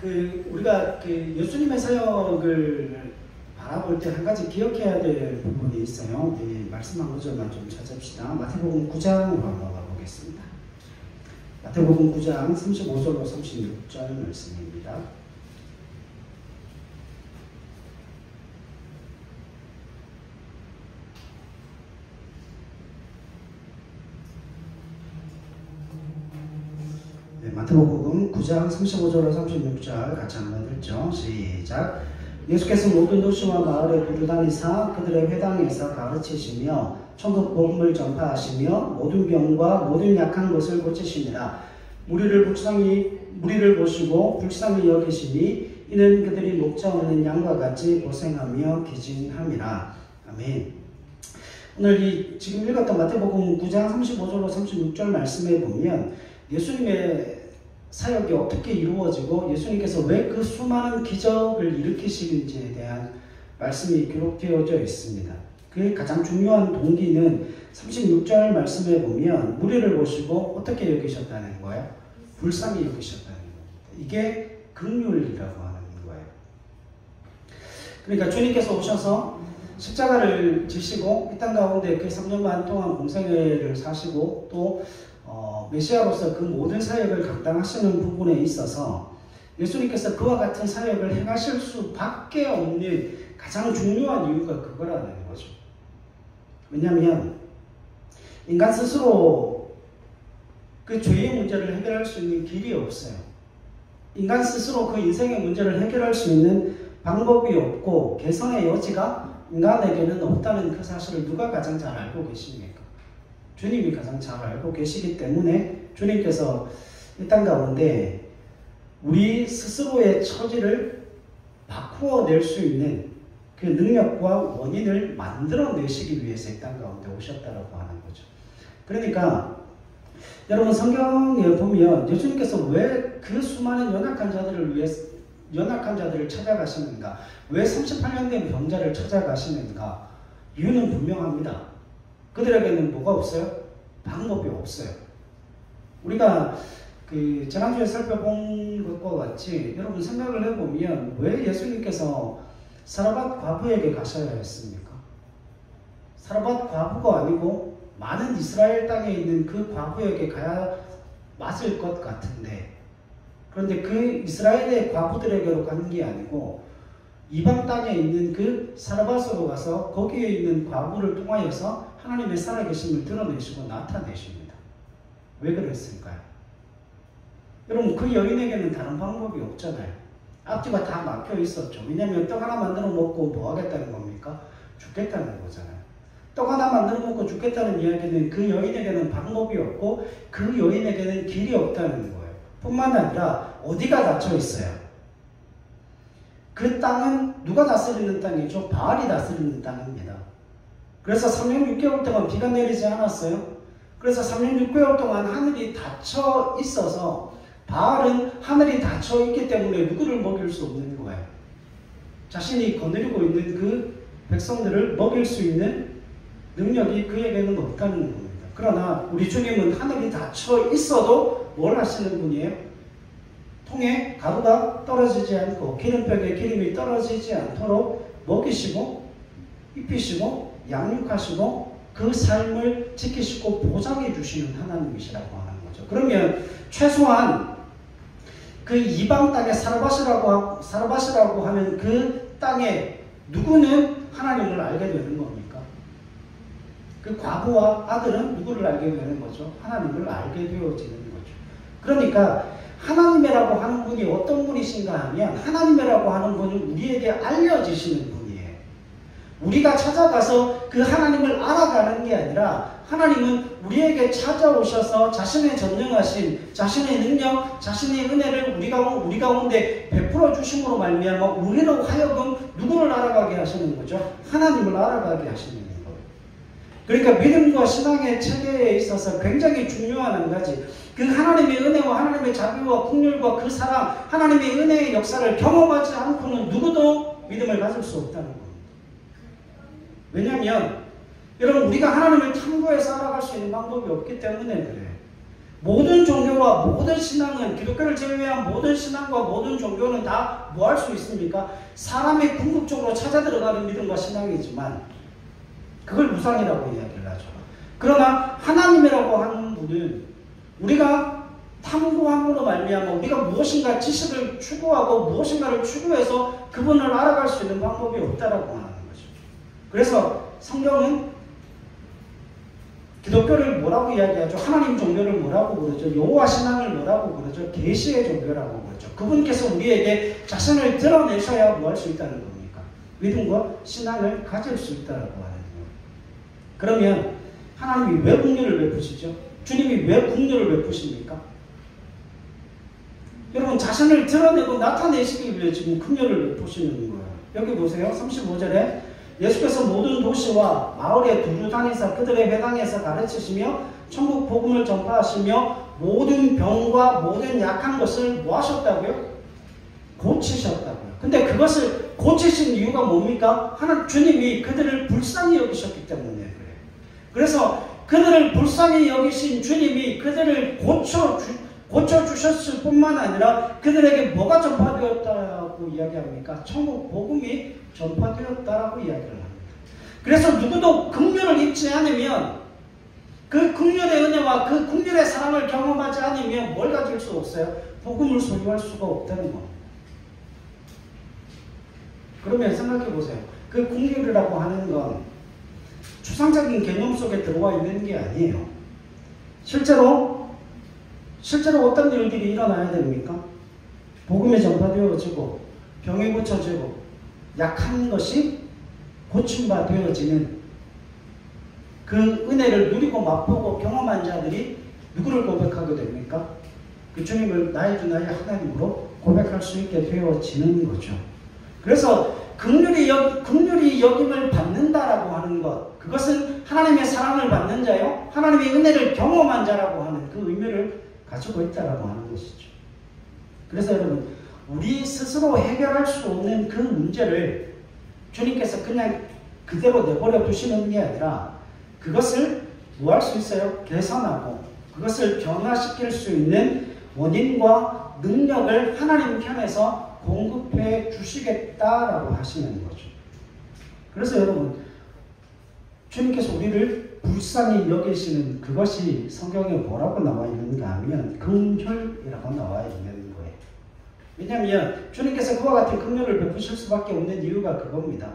우리가 예수님의 사역을 바라볼 때 한 가지 기억해야 될 부분이 있어요. 우리 말씀 한 구절만 좀 찾읍시다. 마태복음 9장으로 한번 가보겠습니다. 마태복음 9장 35절로 36절 말씀입니다. 마태복음 9장 35절로 36절 같이 한번 읽죠. 시작. 예수께서 모든 도시와 마을에 두루다니사 그들의 회당에서 가르치시며 천국 복음을 전파하시며 모든 병과 모든 약한 것을 고치시니라. 무리를 보시고 불쌍히 여기시니 이는 그들이 목자 없는 양과 같이 고생하며 기진함이라. 아멘. 오늘 지금 읽었던 마태복음 9장 35절로 36절 말씀에 보면 예수님의 사역이 어떻게 이루어지고 예수님께서 왜 그 수많은 기적을 일으키시는지에 대한 말씀이 기록되어져 있습니다. 그 가장 중요한 동기는 36절 말씀에 보면 무리를 보시고 어떻게 여기셨다는 거예요? 불쌍히 여기셨다는 겁니다. 이게 긍휼이라고 하는 거예요. 그러니까 주님께서 오셔서 십자가를 지시고 이 땅 가운데 그 3년 반 동안 공생애를 사시고 또 메시아로서 그 모든 사역을 감당하시는 부분에 있어서 예수님께서 그와 같은 사역을 행하실 수밖에 없는 가장 중요한 이유가 그거라는 거죠. 왜냐하면 인간 스스로 그 죄의 문제를 해결할 수 있는 길이 없어요. 인간 스스로 그 인생의 문제를 해결할 수 있는 방법이 없고 개선의 여지가 인간에게는 없다는 그 사실을 누가 가장 잘 알고 계십니까? 주님이 가장 잘 알고 계시기 때문에 주님께서 이 땅 가운데 우리 스스로의 처지를 바꾸어낼 수 있는 그 능력과 원인을 만들어내시기 위해서 이 땅 가운데 오셨다라고 하는 거죠. 그러니까 여러분 성경에 보면 예수님께서 왜 그 수많은 연약한 자들을 찾아가시는가? 왜 38년 된 병자를 찾아가시는가? 이유는 분명합니다. 그들에게는 뭐가 없어요? 방법이 없어요. 우리가 지난주에 살펴본 것과 같이 여러분 생각을 해보면 왜 예수님께서 사르밧 과부에게 가셔야 했습니까? 사르밧 과부가 아니고 많은 이스라엘 땅에 있는 그 과부에게 가야 맞을 것 같은데 그런데 그 이스라엘의 과부들에게로 가는 게 아니고 이방 땅에 있는 그 사르밧으로 가서 거기에 있는 과부를 통하여서 하나님의 살아계심을 드러내시고 나타내십니다. 왜 그랬을까요? 여러분 그 여인에게는 다른 방법이 없잖아요. 앞뒤가 다 막혀 있었죠. 왜냐하면 떡 하나 만들어 먹고 뭐 하겠다는 겁니까? 죽겠다는 거잖아요. 떡 하나 만들어 먹고 죽겠다는 이야기는 그 여인에게는 방법이 없고 그 여인에게는 길이 없다는 거예요. 뿐만 아니라 어디가 닫혀 있어요? 그 땅은 누가 다스리는 땅이죠? 바알이 다스리는 땅입니다. 그래서 3년 6개월 동안 비가 내리지 않았어요. 그래서 3년 6개월 동안 하늘이 닫혀 있어서 바알은 하늘이 닫혀 있기 때문에 누구를 먹일 수 없는 거예요. 자신이 거느리고 있는 그 백성들을 먹일 수 있는 능력이 그에게는 없다는 겁니다. 그러나 우리 주님은 하늘이 닫혀 있어도 뭘 하시는 분이에요? 통에 가루가 떨어지지 않고 기름벽에 기름이 떨어지지 않도록 먹이시고 입히시고 양육하시고 그 삶을 지키시고 보장해 주시는 하나님이시라고 하는 거죠. 그러면 최소한 그 이방 땅에 사르밧이라고 하는 그 땅에 누구는 하나님을 알게 되는 겁니까? 그 과부와 아들은 누구를 알게 되는 거죠? 하나님을 알게 되어지는 거죠. 그러니까 하나님이라고 하는 분이 어떤 분이신가 하면 하나님이라고 하는 분은 우리에게 알려지시는 분이에요. 우리가 찾아가서 그 하나님을 알아가는 게 아니라 하나님은 우리에게 찾아오셔서 자신의 전능하신 자신의 능력, 자신의 은혜를 우리 가운데 베풀어 주심으로 말미암아 우리로 하여금 누구를 알아가게 하시는 거죠? 하나님을 알아가게 하시는 거예요. 그러니까 믿음과 신앙의 체계에 있어서 굉장히 중요한 한 가지, 그 하나님의 은혜와 하나님의 자비와 긍휼과 그 사랑, 하나님의 은혜의 역사를 경험하지 않고는 누구도 믿음을 가질 수 없다는 겁니다. 왜냐하면 여러분 우리가 하나님을 탐구해서 알아갈 수 있는 방법이 없기 때문에 그래요. 모든 종교와 모든 신앙은, 기독교를 제외한 모든 신앙과 모든 종교는 다 뭐 할 수 있습니까? 사람이 궁극적으로 찾아 들어가는 믿음과 신앙이지만 그걸 우상이라고 이야기를 하죠. 그러나 하나님이라고 하는 분은 우리가 탐구함으로 말미암아 우리가 무엇인가 지식을 추구하고 무엇인가를 추구해서 그분을 알아갈 수 있는 방법이 없다라고 하는 거죠. 그래서 성경은 기독교를 뭐라고 이야기하죠? 하나님 종교를 뭐라고 그러죠? 여호와 신앙을 뭐라고 그러죠? 계시의 종교라고 그러죠. 그분께서 우리에게 자신을 드러내셔야 뭐 할 수 있다는 겁니까? 믿음과 신앙을 가질 수 있다고 하는 거예요. 그러면 하나님이 왜 긍휼을 베푸시죠? 주님이 왜 긍휼을 베푸십니까? 여러분, 자신을 드러내고 나타내시기 위해 지금 긍휼을 베푸시는 거예요. 여기 보세요. 35절에 예수께서 모든 도시와 마을에 두루 다니사 그들의 회당에서 가르치시며 천국 복음을 전파하시며 모든 병과 모든 약한 것을 뭐 하셨다고요? 고치셨다고요. 근데 그것을 고치신 이유가 뭡니까? 주님이 그들을 불쌍히 여기셨기 때문에 그래요. 그래서 그들을 불쌍히 여기신 주님이 그들을 고쳐주셨을 뿐만 아니라 그들에게 뭐가 전파되었다고 이야기합니까? 천국 복음이 전파되었다라고 이야기를 합니다. 그래서 누구도 긍휼을 입지 않으면 그 긍휼의 은혜와 그 긍휼의 사랑을 경험하지 않으면 뭘 가질 수 없어요? 복음을 소유할 수가 없다는 겁니다. 그러면 생각해 보세요. 그 긍휼이라고 하는 건 추상적인 개념 속에 들어와 있는 게 아니에요. 실제로 어떤 일들이 일어나야 됩니까? 복음이 전파되어지고 병이 고쳐지고 약한 것이 고침바 되어지는 그 은혜를 누리고 맛보고 경험한 자들이 누구를 고백하게 됩니까? 그 주님을 나의 주 나의 하나님으로 고백할 수 있게 되어지는 거죠. 그래서 긍휼이 여김을 받는다라고 하는 것, 그것은 하나님의 사랑을 받는 자요, 하나님의 은혜를 경험한 자라고 하는 그 의미를 가지고 있다라고 하는 것이죠. 그래서 여러분, 우리 스스로 해결할 수 없는 그 문제를 주님께서 그냥 그대로 내버려 두시는 게 아니라 그것을 뭐 할 수 있어요? 개선하고 그것을 변화시킬 수 있는 원인과 능력을 하나님 편에서 공급해 주시겠다라고 하시는 거죠. 그래서 여러분, 주님께서 우리를 불쌍히 여기시는 그것이 성경에 뭐라고 나와 있는가 하면 긍휼이라고 나와 있는 거예요. 왜냐하면 주님께서 그와 같은 긍휼을 베푸실 수밖에 없는 이유가 그겁니다.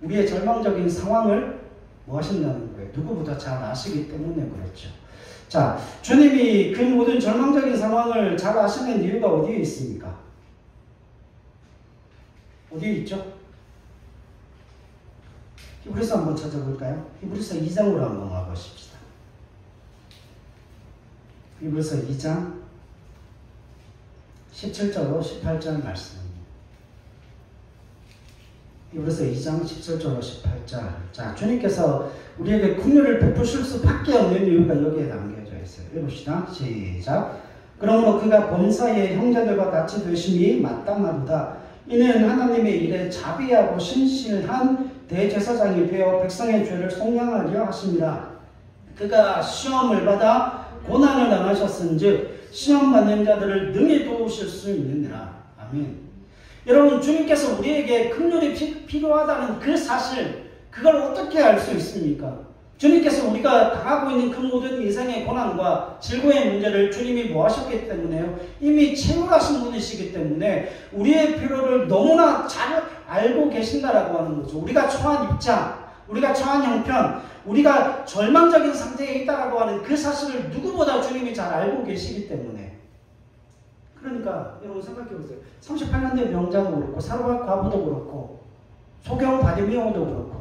우리의 절망적인 상황을 뭐 하신다는 거예요? 누구보다 잘 아시기 때문에 그렇죠. 자, 주님이 그 모든 절망적인 상황을 잘 아시는 이유가 어디에 있습니까? 어디에 있죠? 히브리서 한번 찾아볼까요? 히브리서 2장으로 한번 와보십시다. 히브리서 2장 17절로 18절 말씀입니다. 히브리서 2장 17절로 18절. 자, 주님께서 우리에게 긍휼을 베푸실 수밖에 없는 이유가 여기에 담겨져 있어요. 읽읍시다. 시작. 그러므로 그가 범사의 형제들과 같이 되심이 마땅하도다. 이는 하나님의 일에 자비하고 신실한 대제사장이 되어 백성의 죄를 속량하려 하심이라. 그가 시험을 받아 고난을 당하셨은즉 시험 받는 자들을 능히 도우실 수 있느니라. 아멘. 여러분, 주님께서 우리에게 긍휼이 필요하다는 그 사실, 그걸 어떻게 알 수 있습니까? 주님께서 우리가 당하고 있는 그 모든 인생의 고난과 질고의 문제를 주님이 뭐 하셨기 때문에요? 이미 채울하신 분이시기 때문에 우리의 필요를 너무나 잘 알고 계신다라고 하는 거죠. 우리가 처한 입장, 우리가 처한 형편, 우리가 절망적인 상태에 있다라고 하는 그 사실을 누구보다 주님이 잘 알고 계시기 때문에. 그러니까 여러분 생각해 보세요. 38년 된 병자도 그렇고 사르밧 과부도 그렇고 소경 바디메오도 그렇고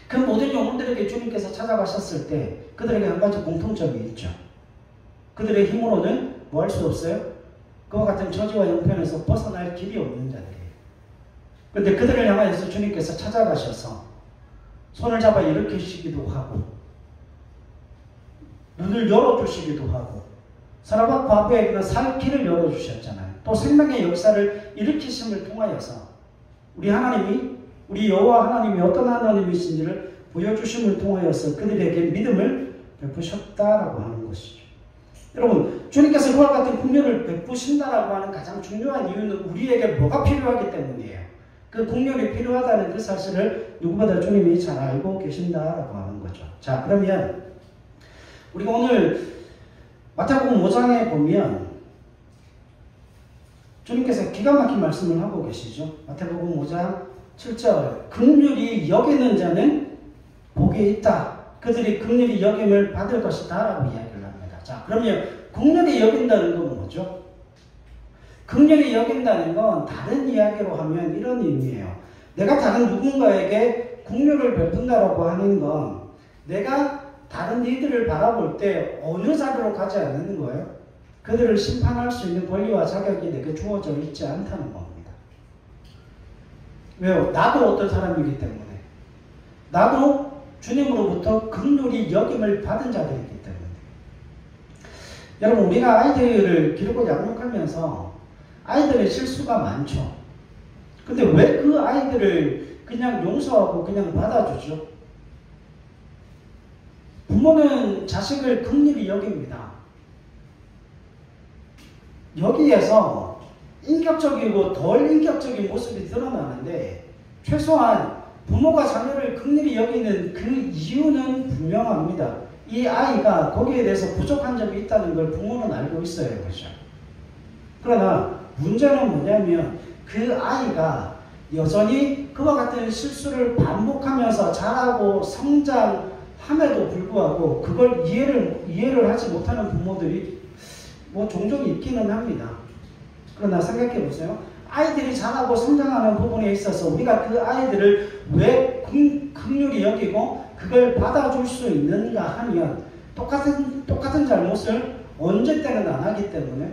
그 모든 영혼들에게 주님께서 찾아가셨을 때 그들에게 한 가지 공통점이 있죠. 그들의 힘으로는 뭐 할 수 없어요? 그와 같은 처지와 형편에서 벗어날 길이 없는 자들이에요. 그런데 그들을 향하여서 주님께서 찾아가셔서 손을 잡아 일으키시기도 하고 눈을 열어주시기도 하고 사르밧 과부에게는 살 길을 열어주셨잖아요. 또 생명의 역사를 일으키심을 통하여서 우리 하나님이, 우리 여호와 하나님이 어떤 하나님이신지를 보여주심을 통하여서 그들에게 믿음을 베푸셨다라고 하는 것이죠. 여러분, 주님께서 그와 같은 긍휼을 베푸신다라고 하는 가장 중요한 이유는 우리에게 뭐가 필요하기 때문이에요. 그 긍휼이 필요하다는 그 사실을 누구보다 주님이 잘 알고 계신다라고 하는 거죠. 자, 그러면 우리가 오늘 마태복음 5장에 보면 주님께서 기가 막힌 말씀을 하고 계시죠. 마태복음 5장 7절, 긍휼히 여기는 자는 복이 있다. 그들이 긍휼히 여김을 받을 것이다 라고 이야기를 합니다. 자, 그러면 긍휼히 여긴다는 건 뭐죠? 긍휼히 여긴다는 건 다른 이야기로 하면 이런 의미예요. 내가 다른 누군가에게 긍휼을 베푼다라고 하는 건 내가 다른 이들을 바라볼 때 어느 자리로 가지 않는 거예요? 그들을 심판할 수 있는 권리와 자격이 내게 주어져 있지 않다는 겁니다. 왜요? 나도 어떤 사람이기 때문에. 나도 주님으로부터 긍휼히 여김을 받은 자들이기 때문에. 여러분, 우리가 아이들을 기르고 양육하면서 아이들의 실수가 많죠. 근데 왜 그 아이들을 그냥 용서하고 그냥 받아주죠? 부모는 자식을 긍휼히 여깁니다. 여기에서 인격적이고 덜 인격적인 모습이 드러나는데 최소한 부모가 자녀를 긍휼히 여기는 그 이유는 분명합니다. 이 아이가 거기에 대해서 부족한 점이 있다는 걸 부모는 알고 있어야 되죠. 그러나 문제는 뭐냐면 그 아이가 여전히 그와 같은 실수를 반복하면서 자라고 성장함에도 불구하고 그걸 이해를 하지 못하는 부모들이 뭐 종종 있기는 합니다. 그러나 생각해 보세요. 아이들이 자라고 성장하는 부분에 있어서 우리가 그 아이들을 왜 긍휼히 여기고 그걸 받아줄 수 있는가 하면 똑같은 잘못을 언제 때는 안 하기 때문에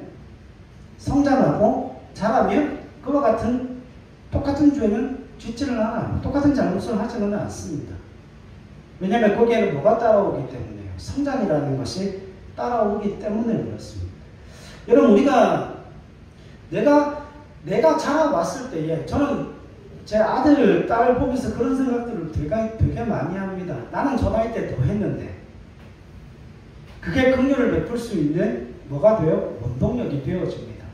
성장하고 자라면 그와 같은 똑같은 죄는 짓지를 않아요. 똑같은 잘못을 하지는 않습니다. 왜냐하면 거기에는 뭐가 따라오기 때문에요. 성장이라는 것이 따라오기 때문에 그렇습니다. 여러분, 우리가 내가 자라왔을 때에 저는 제 아들, 딸 보면서 그런 생각들을 되게 많이 합니다. 나는 저 나이 때 더 했는데 그게 긍휼을 베풀 수 있는 뭐가 돼요? 원동력이 되어집니다.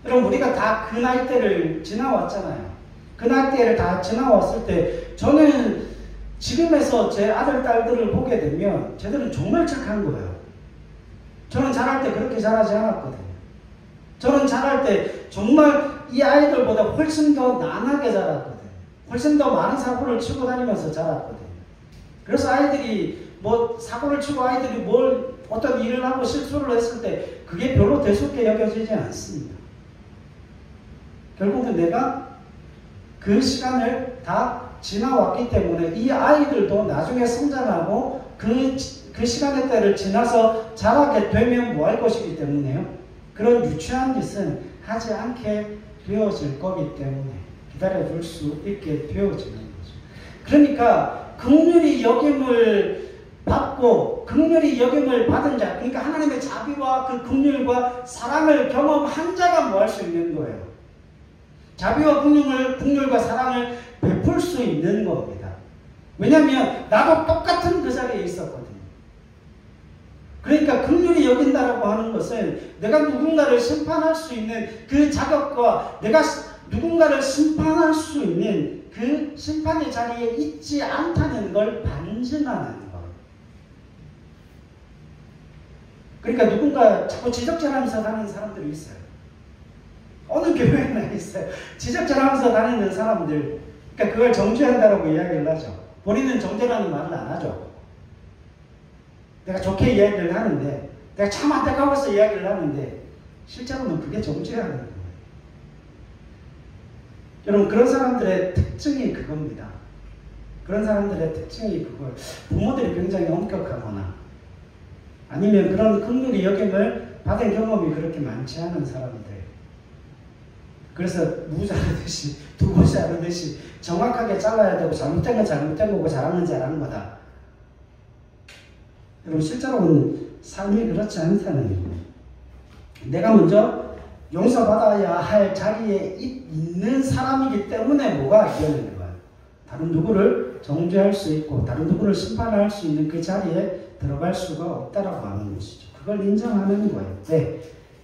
여러분, 우리가 다 그 나이 때를 지나왔잖아요. 그 나이 때를 다 지나왔을 때 저는 지금에서 제 아들, 딸들을 보게 되면 쟤들은 정말 착한 거예요. 저는 자랄 때 그렇게 자라지 않았거든요. 저는 자랄 때 정말 이 아이들보다 훨씬 더 난하게 자랐거든요. 훨씬 더 많은 사고를 치고 다니면서 자랐거든요. 그래서 아이들이 뭐 사고를 치고 아이들이 어떤 일을 하고 실수를 했을 때 그게 별로 대수롭게 여겨지지 않습니다. 결국은 내가 그 시간을 다 지나왔기 때문에 이 아이들도 나중에 성장하고 그 시간의 때를 지나서 자라게 되면 뭐 할 것이기 때문에요. 그런 유치한 짓은 하지 않게 되어질 거기 때문에 기다려줄 수 있게 되어지는 거죠. 그러니까 긍휼히 여김을 받고 긍휼히 여김을 받은 자, 그러니까 하나님의 자비와 그 긍휼과 사랑을 경험한 자가 뭐 할 수 있는 거예요. 자비와 긍휼과 사랑을 베풀 수 있는 겁니다. 왜냐하면 나도 똑같은 그 자리에 있었거든요. 그러니까 긍휼히 여긴다라고 하는 것은 내가 누군가를 심판할 수 있는 그 자격과 내가 누군가를 심판할 수 있는 그 심판의 자리에 있지 않다는 걸 반증하는 거예요. 그러니까 누군가 자꾸 지적질하면서 다니는 사람들이 있어요. 어느 교회나 있어요. 지적질하면서 다니는 사람들, 그러니까 그걸 정죄한다라고 이야기를 하죠. 본인은 정죄라는 말을 안 하죠. 내가 좋게 이야기를 하는데, 내가 참 안타까워서 이야기를 하는데 실제로는 그게 정죄라는 거예요. 여러분, 그런 사람들의 특징이 그겁니다. 그런 사람들의 특징이 그걸 부모들이 굉장히 엄격하거나 아니면 그런 긍휼히 여김을 받은 경험이 그렇게 많지 않은 사람들. 그래서 무 자르듯이 두부 자르듯이 정확하게 잘라야 되고 잘못된 건 잘못된 거고 잘한 건 잘한 거다. 여러분, 실제로는 삶이 그렇지 않다는 거예요. 내가 먼저 용서받아야 할 자리에 있는 사람이기 때문에 뭐가 되는 거예요. 다른 누구를 정죄할 수 있고 다른 누구를 심판할 수 있는 그 자리에 들어갈 수가 없다라고 하는 것이죠. 그걸 인정하는 거예요. 네,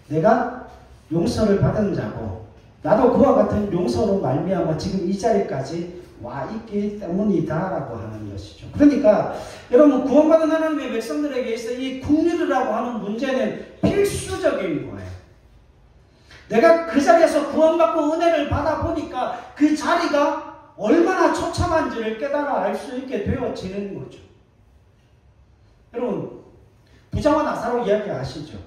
내가 용서를 받은 자고 나도 그와 같은 용서로 말미암아 지금 이 자리까지 와 있기 때문이다라고 하는 것이죠. 그러니까 여러분 구원받은 하나님의 백성들에게 있어 이 긍휼이라고 하는 문제는 필수적인 거예요. 내가 그 자리에서 구원받고 은혜를 받아보니까 그 자리가 얼마나 처참한지를 깨달아 알 수 있게 되어지는 거죠. 여러분 부자와 나사로 이야기 아시죠?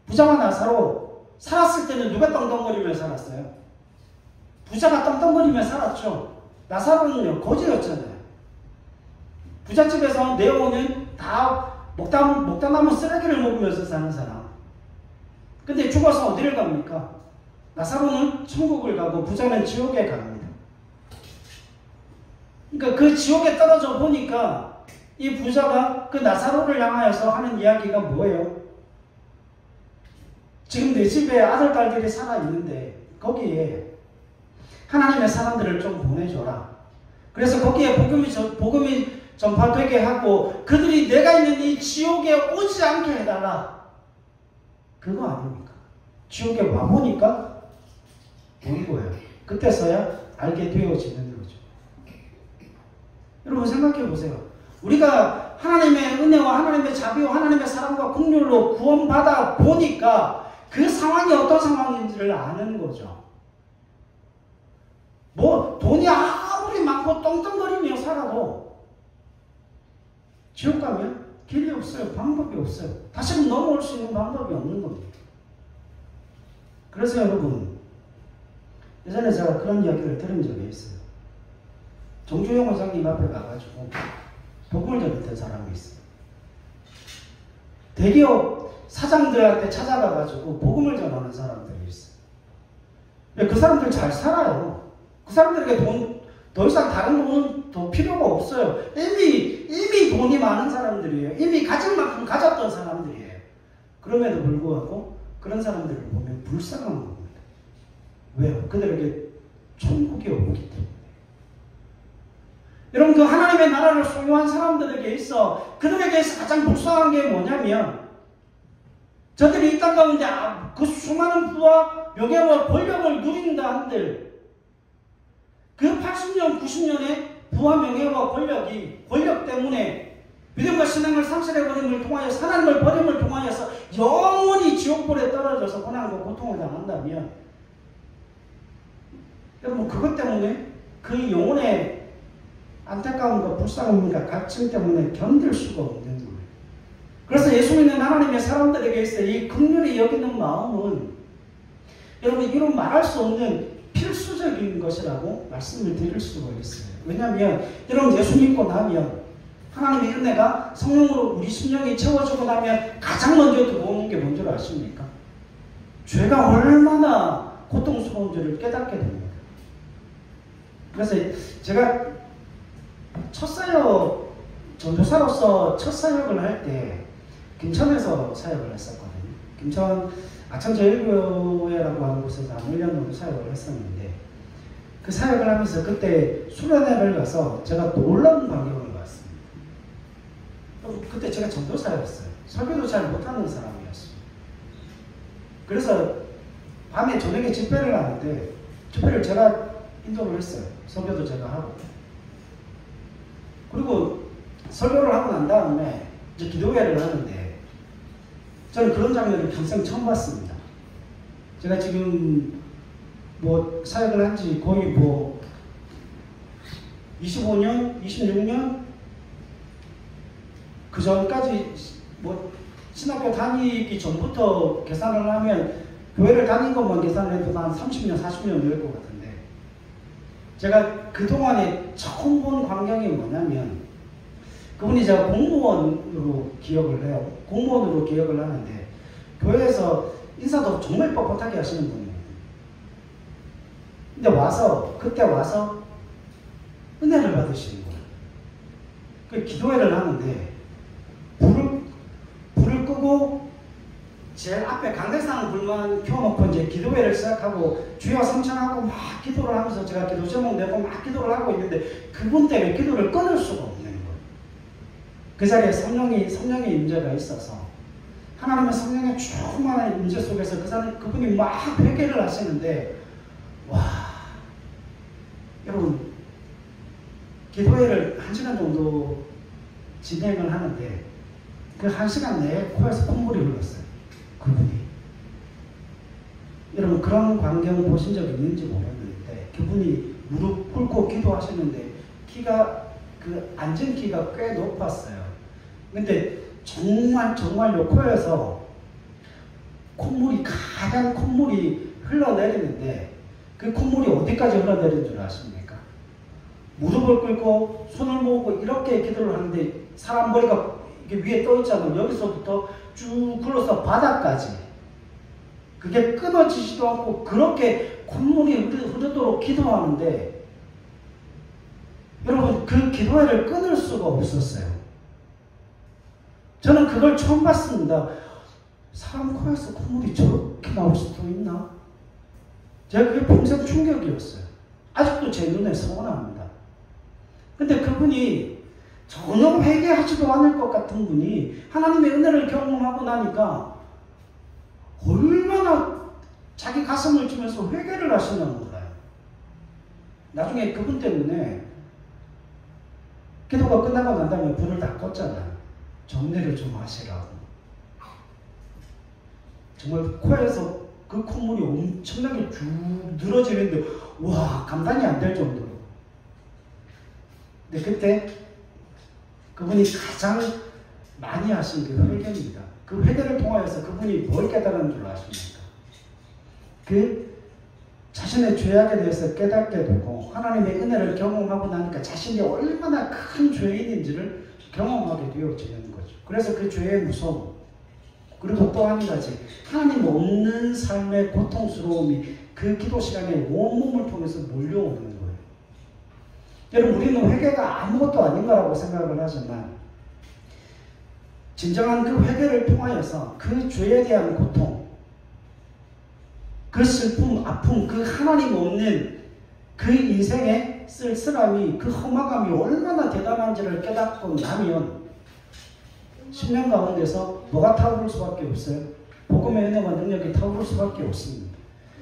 부자와 나사로 살았을 때는 누가 떵떵거리며 살았어요? 부자가 떵떵거리며 살았죠. 나사로는요 거지였잖아요. 부잣집에서 내어오는 다 먹다 남은 쓰레기를 먹으면서 사는 사람. 근데 죽어서 어디를 갑니까? 나사로는 천국을 가고 부자는 지옥에 갑니다. 그러니까 그 지옥에 떨어져 보니까 이 부자가 그 나사로를 향하여서 하는 이야기가 뭐예요? 지금 내 집에 아들, 딸들이 살아있는데 거기에 하나님의 사람들을 좀 보내줘라. 그래서 거기에 복음이 전파되게 하고 그들이 내가 있는 이 지옥에 오지 않게 해달라. 그거 아닙니까? 지옥에 와보니까 본 거예요. 그때서야 알게 되어지는 거죠. 여러분 생각해 보세요. 우리가 하나님의 은혜와 하나님의 자비와 하나님의 사랑과 긍휼로 구원받아 보니까 그 상황이 어떤 상황인지를 아는 거죠. 뭐 돈이 아무리 많고 떵떵거리며 살아도 지옥 가면 길이 없어요. 방법이 없어요. 다시금 넘어올 수 있는 방법이 없는 겁니다. 그래서 여러분 예전에 제가 그런 이야기를 들은 적이 있어요. 정주영 원장님 앞에 가가지고 복음을 전했던 사람이 있어요. 대기업 사장들한테 찾아가가지고 복음을 전하는 사람들이 있어요. 그 사람들 잘 살아요. 그 사람들에게 더 이상 다른 돈은 더 필요가 없어요. 이미 돈이 많은 사람들이에요. 이미 가진 만큼 가졌던 사람들이에요. 그럼에도 불구하고 그런 사람들을 보면 불쌍한 겁니다. 왜요? 그들에게 천국이 오기 때문에. 여러분 그 하나님의 나라를 소유한 사람들에게 있어 그들에게 가장 불쌍한 게 뭐냐면 저들이 이 땅 가운데 그 수많은 부와 명예와 권력을 누린다 한들 그 80년, 90년의 부와 명예와 권력 때문에 믿음과 신앙을 상실해버림을 통하여 하나님을 버림을 통하여서 영원히 지옥불에 떨어져서 고난과 고통을 당한다면 여러분 그것 때문에 그 영혼의 안타까움과 불쌍함과 갈증 때문에 견딜 수가 없는 거예요. 그래서 예수 믿는 하나님의 사람들에게 있어 이 긍휼히 여기는 마음은 여러분 이런 말할 수 없는 필수적인 것이라고 말씀을 드릴 수가 있어요. 왜냐하면 여러분 예수 믿고 나면 하나님의 은혜가 성령으로 우리 심령이 채워지고 나면 가장 먼저 들어오는 게 뭔지 아십니까? 죄가 얼마나 고통스러운지를 깨닫게 됩니다. 그래서 제가 첫 사역, 전도사로서 첫 사역을 할 때 김천에서 사역을 했었거든요. 김천 아천제일교회라고 하는 곳에서 한 1년 정도 사역을 했었는데 그 사역을 하면서 그때 수련회를 가서 제가 놀라운 광경을 봤습니다. 그때 제가 전도사였어요. 설교도 잘 못하는 사람이었어요. 그래서 밤에 저녁에 집회를 하는데 집회를 제가 인도를 했어요. 설교도 제가 하고. 그리고 설교를 하고 난 다음에 이제 기도회를 하는데 저는 그런 장면을 평생 처음 봤습니다. 제가 지금 사역을 한 지 거의 25년, 26년 그 전까지 신학교 다니기 전부터 계산을 하면 교회를 다닌 것만 계산해도 한 30년, 40년 될 것 같은데 제가 그동안에 처음 본 광경이 뭐냐면 그분이 제가 공무원으로 기억을 해요. 공무원으로 기억을 하는데 교회에서 인사도 정말 뻣뻣하게 하시는 분이에요. 근데 그때 와서 은혜를 받으시는 거예요. 그 기도회를 하는데 불을 끄고 제일 앞에 강대상 불만 켜놓고 이제 기도회를 시작하고 주여 성찬하고 막 기도를 하면서 제가 기도 제목 내고 막 기도를 하고 있는데 그분 때문에 기도를 끊을 수가 없는 거예요. 그 자리에 성령의 임재가 있어서 하나님의 성령의 충만한 임재 속에서 그분이 막 회개를 하시는데, 와, 여러분, 기도회를 1시간 정도 진행을 하는데 그 1시간 내에 코에서 콧물이 흘렀어요. 그분이. 여러분, 그런 광경 보신 적 있는지 모르겠는데 그분이 무릎 꿇고 기도하시는데 앉은 키가 꽤 높았어요. 근데 정말요 코에서 가장 콧물이 흘러내리는데 그 콧물이 어디까지 흘러내리는 줄 아십니까? 무릎을 꿇고 손을 모으고 이렇게 기도를 하는데 사람 머리가 이게 위에 떠 있잖아요. 여기서부터 쭉 굴러서 바닥까지. 그게 끊어지지도 않고 그렇게 콧물이 흐르도록 기도하는데 여러분, 그 기도회를 끊을 수가 없었어요. 저는 그걸 처음 봤습니다. 사람 코에서 콧물이 저렇게 나올 수도 있나? 제가 그게 평생 충격이었어요. 아직도 제 눈에 선합니다. 근데 그분이 전혀 회개하지도 않을 것 같은 분이 하나님의 은혜를 경험하고 나니까 얼마나 자기 가슴을 치면서 회개를 하시나 몰라요. 나중에 그분 때문에 기도가 끝나고 난 다음에 불을 다 껐잖아요. 정리를 좀 하시라고. 정말 코에서 그 콧물이 엄청나게 쭉 늘어지는데 와, 감당이 안 될 정도로. 근데 그때 그분이 가장 많이 하신 게 회개입니다. 그 회개를 통하여서 그분이 뭘 깨달은 줄 아십니까? 그 자신의 죄악에 대해서 깨닫게 되고 하나님의 은혜를 경험하고 나니까 자신이 얼마나 큰 죄인인지를 경험하게 되어지는 거죠. 그래서 그 죄의 무서움, 그리고 또 한 가지, 하나님 없는 삶의 고통스러움이 그 기도 시간에 온몸을 통해서 몰려오는 거예요. 여러분, 우리는 회개가 아무것도 아닌 거라고 생각을 하지만 진정한 그 회개를 통하여서 그 죄에 대한 고통, 그 슬픔, 아픔, 그 하나님 없는 그 인생의 쓸쓸함이, 그 험악함이 얼마나 대단한지를 깨닫고 나면 10년 가운데서 뭐가 타오를 수밖에 없어요? 복음의 은혜와 능력이 타오를 수밖에 없습니다.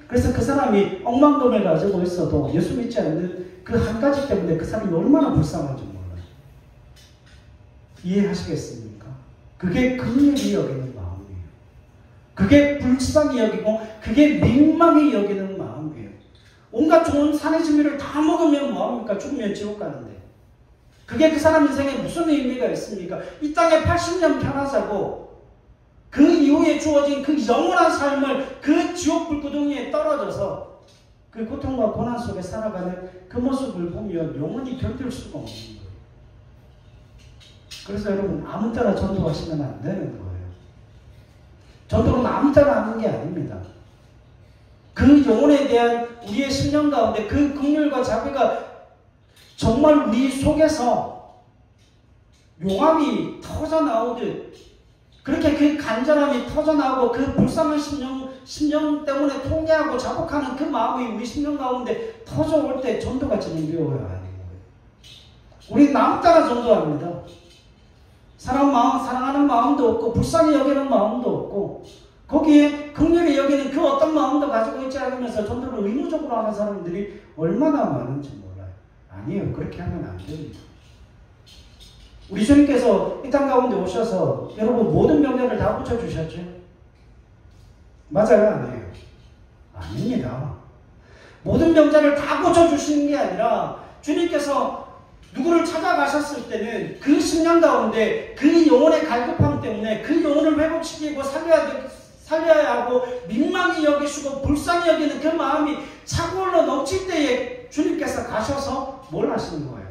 그래서 그 사람이 억만 돈을 가지고 있어도 예수 믿지 않는 그 한 가지 때문에 그 사람이 얼마나 불쌍한지 몰라요. 이해하시겠습니까? 그게 긍휼히 여기는 마음이에요. 그게 불쌍히 여기고 그게 민망히 여기는 마음이에요. 온갖 좋은 산의 진미를 다 먹으면 뭐합니까? 죽으면 지옥 가는데. 그게 그 사람 인생에 무슨 의미가 있습니까? 이 땅에 80년 편하자고 그 이후에 주어진 그 영원한 삶을 그 지옥 불구덩이에 떨어져서 그 고통과 고난 속에 살아가는 그 모습을 보면 영원히 견딜 수가 없는 거예요. 그래서 여러분, 아무 때나 전도하시면 안 되는 거예요. 전도는 아무 때나 하는 게 아닙니다. 그 영혼에 대한 우리의 심령 가운데 그 긍휼과 자비가 정말 우리 속에서 용암이 터져나오듯 그렇게 그 간절함이 터져나오고 그 불쌍한 심령 때문에 통회하고 자복하는 그 마음이 우리 심령 가운데 터져올 때 전도가 진행되어야 하는 거예요. 우리 남 따라 전도합니다. 사랑하는 마음도 없고 불쌍히 여기는 마음도 없고 거기에 긍휼히 여기는 그 어떤 마음도 가지고 있지 않으면서 전도를 의무적으로 하는 사람들이 얼마나 많은지 몰라요. 아니에요. 그렇게 하면 안 됩니다. 우리 주님께서 이 땅 가운데 오셔서 여러분 모든 병자를 다 고쳐주셨죠? 맞아요? 아니에요? 아닙니다. 모든 병자를 다 고쳐주시는 게 아니라 주님께서 누구를 찾아가셨을 때는 그 심령 가운데 그 영혼의 갈급함 때문에 그 영혼을 회복시키고 살려야 하고 민망히 여기시고 불쌍히 여기는 그 마음이 차고올라 넘칠 때에 주님께서 가셔서 뭘 하시는 거예요?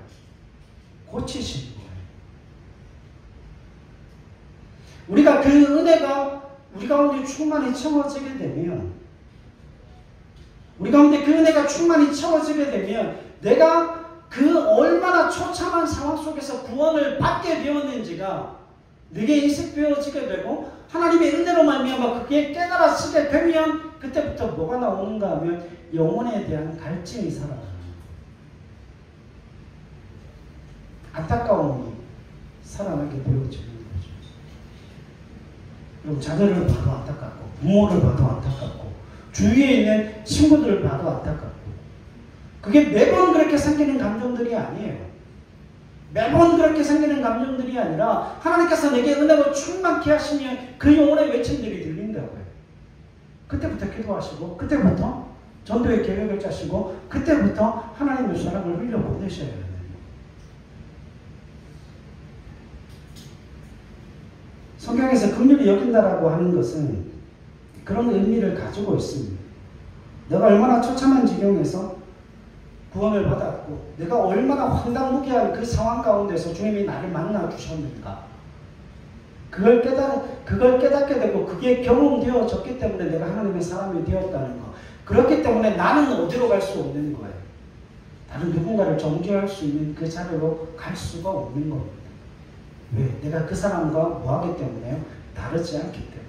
고치시는 거예요. 우리가 그 은혜가 우리 가운데 충만히 채워지게 되면 우리 가운데 그 은혜가 충만히 채워지게 되면 내가 그 얼마나 처참한 상황 속에서 구원을 받게 되었는지가 내게 인식되어지게 되고 하나님의 은혜로 말미암아 그게 깨달아지게 되면 그때부터 뭐가 나오는가 하면 영혼에 대한 갈증이 살아나는 거예요. 안타까움이 살아나게 되어지는 거죠. 그리고 자녀를 봐도 안타깝고 부모를 봐도 안타깝고 주위에 있는 친구들을 봐도 안타깝고 그게 매번 그렇게 생기는 감정들이 아니에요. 매번 그렇게 생기는 감정들이 아니라 하나님께서 내게 은혜로 충만케 하시면 그 영혼의 외침들이 들린다고요. 그때부터 기도하시고 그때부터 전도의 계획을 짜시고 그때부터 하나님의 사랑을 흘려보내셔야 돼요. 성경에서 긍휼히 여긴다라고 하는 것은 그런 의미를 가지고 있습니다. 내가 얼마나 처참한 지경에서 구원을 받았고 내가 얼마나 황당무계한 그 상황 가운데서 주님이 나를 만나 주셨는가. 그걸 깨닫게 되고 그게 경험되어졌기 때문에 내가 하나님의 사람이 되었다는 것. 그렇기 때문에 나는 어디로 갈 수 없는 거예요. 다른 누군가를 정죄할 수 있는 그 자리로 갈 수가 없는 겁니다. 왜? 내가 그 사람과 뭐하기 때문에요? 다르지 않기 때문에.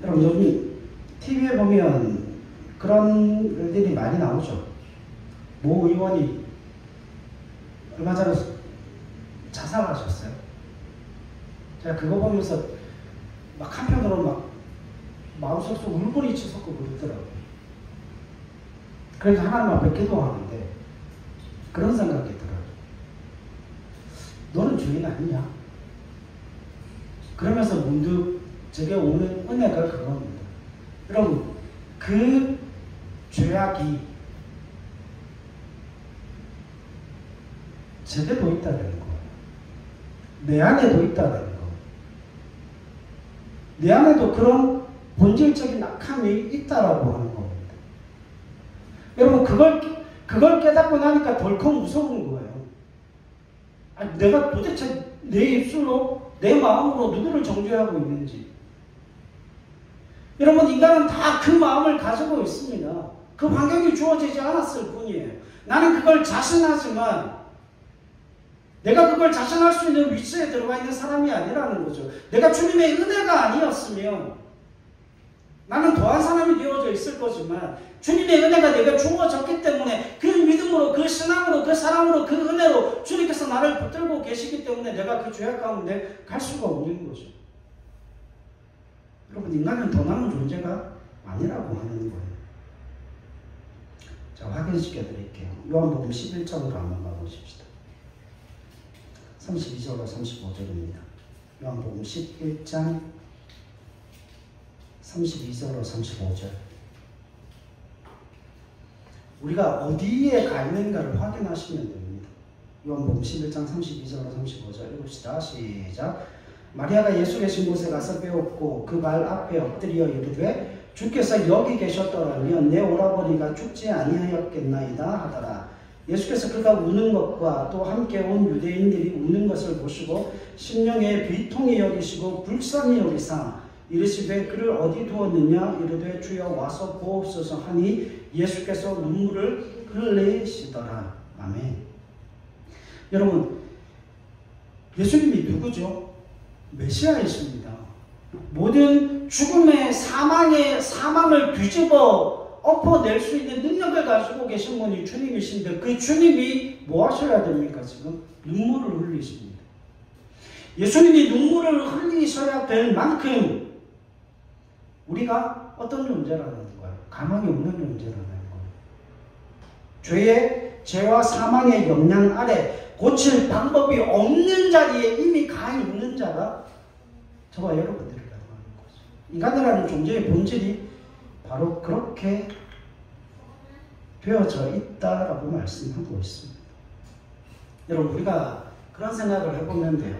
여러분 요즘 TV에 보면 그런 일들이 많이 나오죠. 모 의원이 얼마 전에 자살하셨어요. 제가 그거 보면서 막 한편으로 막 마음속으로 울분이 치솟고 그러더라고요. 그래서 하나님 앞에 기도하는데 그런 생각이 들어요. 너는 주인 아니냐? 그러면서 문득 제게 오는 은혜가 그겁니다. 여러분 그 죄악이 제게도 있다는 거, 내 안에도 있다는 거, 내 안에도 그런 본질적인 악함이 있다라고 하는 겁니다. 여러분 그걸 깨닫고 나니까 덜컥 무서운 거예요. 아니, 내가 도대체 내 입술로 내 마음으로 누구를 정죄하고 있는지. 여러분 인간은 다 그 마음을 가지고 있습니다. 그 환경이 주어지지 않았을 뿐이에요. 나는 그걸 자신하지만 내가 그걸 자신할 수 있는 위치에 들어가 있는 사람이 아니라는 거죠. 내가 주님의 은혜가 아니었으면 나는 더한 사람이 되어져 있을 거지만 주님의 은혜가 내가 주어졌기 때문에 그 믿음으로 그 신앙으로 그 사랑으로 그 은혜로 주님께서 나를 붙들고 계시기 때문에 내가 그 죄악 가운데 갈 수가 없는 거죠. 여러분 인간은 더 나은 존재가 아니라고 하는 거예요. 자, 확인시켜 드릴게요. 요한복음 11장으로 한번 가보십시다. 32절로 35절입니다. 요한복음 11장 32절로 35절. 우리가 어디에 가 있는가를 확인하시면 됩니다. 요한복음 11장 32절로 35절 읽읍시다. 시작. 마리아가 예수 계신 곳에 가서 배웠고 그 발 앞에 엎드려 이르되 주께서 여기 계셨더라면 내 오라버니가 죽지 아니하였겠나이다 하더라. 예수께서 그가 우는 것과 또 함께 온 유대인들이 우는 것을 보시고 심령에 비통히 여기시고 불쌍히 여기사 이르시되 그를 어디 두었느냐 이르되 주여 와서 보옵소서 하니 예수께서 눈물을 흘리시더라. 아멘. 여러분 예수님이 누구죠? 메시아이십니다. 모든 죽음의 사망을 뒤집어 엎어낼 수 있는 능력을 가지고 계신 분이 주님이신데 그 주님이 뭐 하셔야 됩니까? 지금 눈물을 흘리십니다. 예수님이 눈물을 흘리셔야 될 만큼 우리가 어떤 존재라는 거예요? 가망이 없는 존재라는 거예요. 죄와 사망의 영향 아래 고칠 방법이 없는 자리에 이미 가 있는 자가 저와 여러분들이라고 하는 거죠. 인간이라는 존재의 본질이 바로 그렇게 되어져 있다라고 말씀하고 있습니다. 여러분 우리가 그런 생각을 해보면 돼요.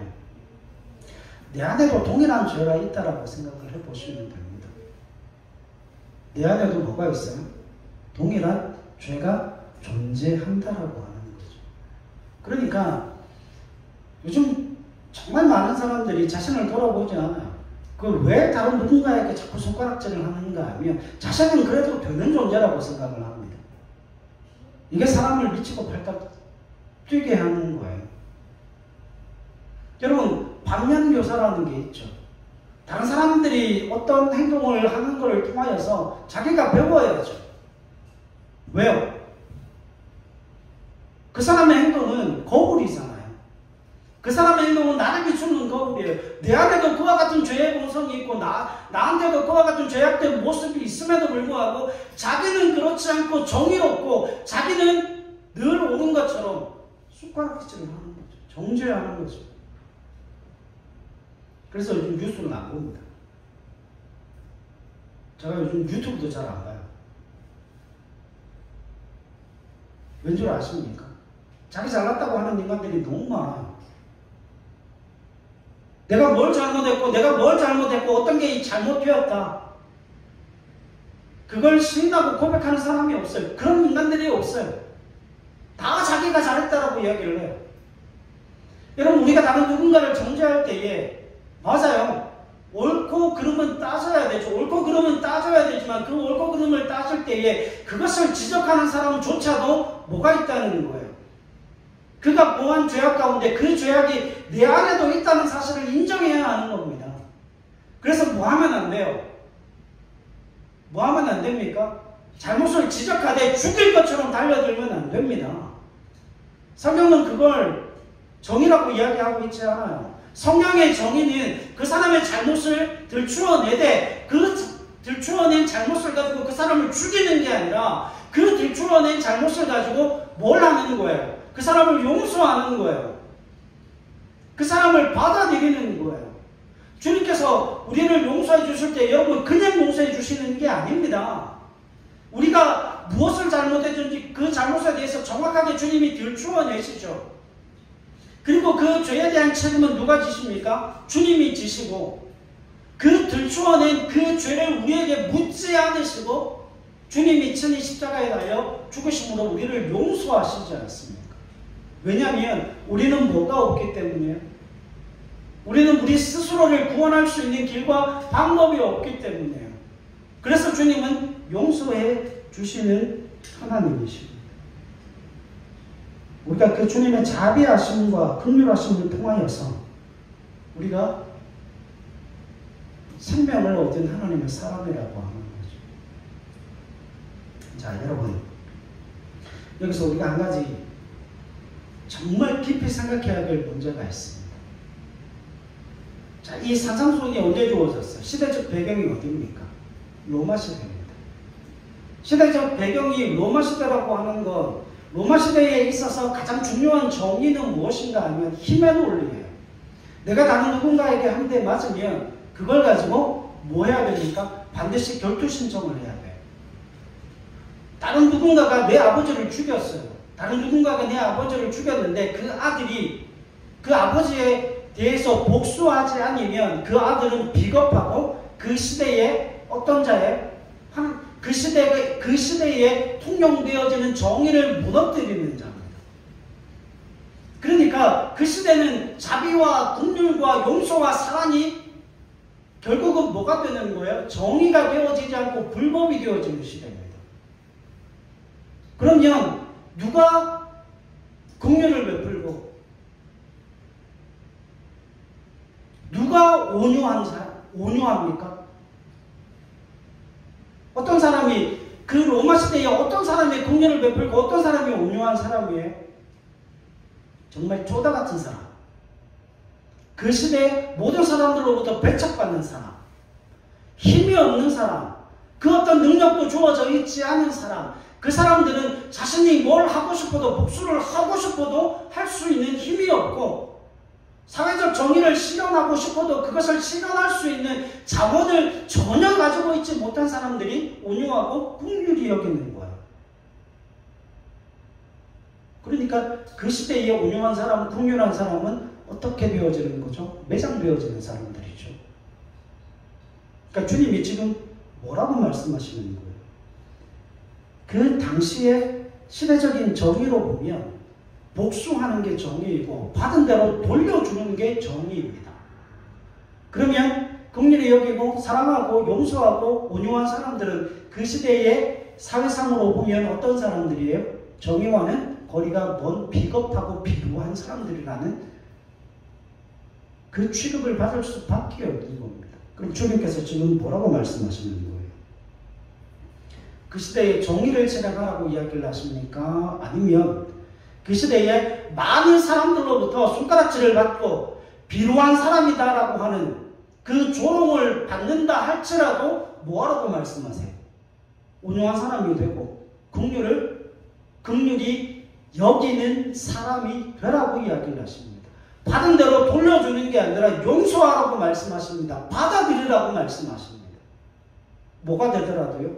내 안에도 동일한 죄가 있다라고 생각을 해보시면 됩니다. 내 안에도 뭐가 있어요? 동일한 죄가 존재한다라고 하는 거죠. 그러니까 요즘 정말 많은 사람들이 자신을 돌아보지 않아요. 왜 다른 누군가에게 자꾸 손가락질을 하는가 하면 자신은 그래도 되는 존재라고 생각을 합니다. 이게 사람을 미치고 발딱 뛰게 하는 거예요. 여러분 반면교사라는 게 있죠. 다른 사람들이 어떤 행동을 하는 것을 통하여서 자기가 배워야죠. 왜요? 그 사람의 행동은 거울이잖아요. 그 사람의 행동은 나를 비추는 거울이에요. 내 안에도 그와 같은 죄의 본성이 있고 나한테도 그와 같은 죄악된 모습이 있음에도 불구하고 자기는 그렇지 않고 정의롭고 자기는 늘 옳은 것처럼 숟가락질을 하는 거죠. 정죄하는 거죠. 그래서 요즘 뉴스는 안 봅니다. 제가 요즘 유튜브도 잘 안 봐요. 왠 줄 아십니까? 자기 잘났다고 하는 인간들이 너무 많아요. 내가 뭘 잘못했고 어떤 게 잘못되었다. 그걸 신인다고 고백하는 사람이 없어요. 그런 인간들이 없어요. 다 자기가 잘했다라고 이야기를 해요. 여러분, 우리가 다른 누군가를 정죄할 때에 맞아요. 옳고 그름은 따져야 되죠. 옳고 그름은 따져야 되지만 그 옳고 그름을 따질 때에 그것을 지적하는 사람조차도 뭐가 있다는 거예요. 그가 보한 죄악 가운데 그 죄악이 내 안에도 있다는 사실을 인정해야 하는 겁니다. 그래서 뭐 하면 안 돼요? 뭐 하면 안 됩니까? 잘못을 지적하되 죽일 것처럼 달려들면 안 됩니다. 성경은 그걸 정의라고 이야기하고 있지 않아요. 성경의 정의는 그 사람의 잘못을 들추어내되 그 들추어낸 잘못을 가지고 그 사람을 죽이는 게 아니라 그 들추어낸 잘못을 가지고 뭘 하는 거예요? 그 사람을 용서하는 거예요. 그 사람을 받아들이는 거예요. 주님께서 우리를 용서해 주실 때 여러분 그냥 용서해 주시는 게 아닙니다. 우리가 무엇을 잘못했는지 그 잘못에 대해서 정확하게 주님이 들추어내시죠. 그리고 그 죄에 대한 책임은 누가 지십니까? 주님이 지시고 그 들추어낸 그 죄를 우리에게 묻지 않으시고 주님이 친히 십자가에 달려 죽으심으로 우리를 용서하시지 않습니까? 왜냐하면 우리는 뭐가 없기 때문이에요. 우리는 우리 스스로를 구원할 수 있는 길과 방법이 없기 때문이에요. 그래서 주님은 용서해 주시는 하나님이십니다. 우리가 그 주님의 자비하심과 긍휼하심을 통하여서 우리가 생명을 얻은 하나님의 사람이라고 하는 거죠. 자, 여러분, 여기서 우리가 한 가지 정말 깊이 생각해야 될 문제가 있습니다. 자, 이 산상수훈이 언제 주어졌어요? 시대적 배경이 어디입니까? 로마 시대입니다. 시대적 배경이 로마 시대라고 하는 건 로마 시대에 있어서 가장 중요한 정의는 무엇인가 하면 힘의 논리예요. 내가 다른 누군가에게 한 대 맞으면 그걸 가지고 뭐 해야 됩니까? 반드시 결투 신청을 해야 돼요. 다른 누군가가 내 아버지를 죽였어요. 다른 누군가가 내 아버지를 죽였는데 그 아들이 그 아버지에 대해서 복수하지 않으면 그 아들은 비겁하고 그 시대에 어떤 자예요? 그 시대에 통용되어지는 정의를 무너뜨리는 자입니다. 그러니까 그 시대는 자비와 긍휼과 용서와 사랑이 결국은 뭐가 되는 거예요? 정의가 되어지지 않고 불법이 되어지는 시대입니다. 그러면 누가 긍휼을 베풀고 누가 온유합니까? 어떤 사람이 그 로마 시대에 어떤 사람이 긍휼을 베풀고 어떤 사람이 온유한 사람이에요? 정말 쪼다 같은 사람. 그 시대의 모든 사람들로부터 배척받는 사람. 힘이 없는 사람. 그 어떤 능력도 주어져 있지 않은 사람. 그 사람들은 자신이 뭘 하고 싶어도 복수를 하고 싶어도 할 수 있는 힘이 없고 사회적 정의를 실현하고 싶어도 그것을 실현할 수 있는 자원을 전혀 가지고 있지 못한 사람들이 온유하고 긍휼히 여기는 거예요. 그러니까 그 시대에 온유한 사람, 긍휼한 사람은 어떻게 되어지는 거죠? 매장되어지는 사람들이죠. 그러니까 주님이 지금 뭐라고 말씀하시는 거예요? 그 당시의 시대적인 정의로 보면 복수하는 게 정의이고 받은 대로 돌려주는 게 정의입니다. 그러면 긍휼히 여기고 사랑하고 용서하고 온유한 사람들은 그 시대의 사회상으로 보면 어떤 사람들이에요? 정의와는 거리가 먼 비겁하고 비루한 사람들이라는 그 취급을 받을 수밖에 없는 겁니다. 그럼 주님께서 지금 뭐라고 말씀하시는 거예요? 그 시대에 정의를 실행하라고 이야기를 하십니까? 아니면 그 시대에 많은 사람들로부터 손가락질을 받고 비루한 사람이다라고 하는 그 조롱을 받는다 할지라도 뭐하라고 말씀하세요? 온유한 사람이 되고 긍휼히 여기는 사람이 되라고 이야기를 하십니다. 받은 대로 돌려주는 게 아니라 용서하라고 말씀하십니다. 받아들이라고 말씀하십니다. 뭐가 되더라도요,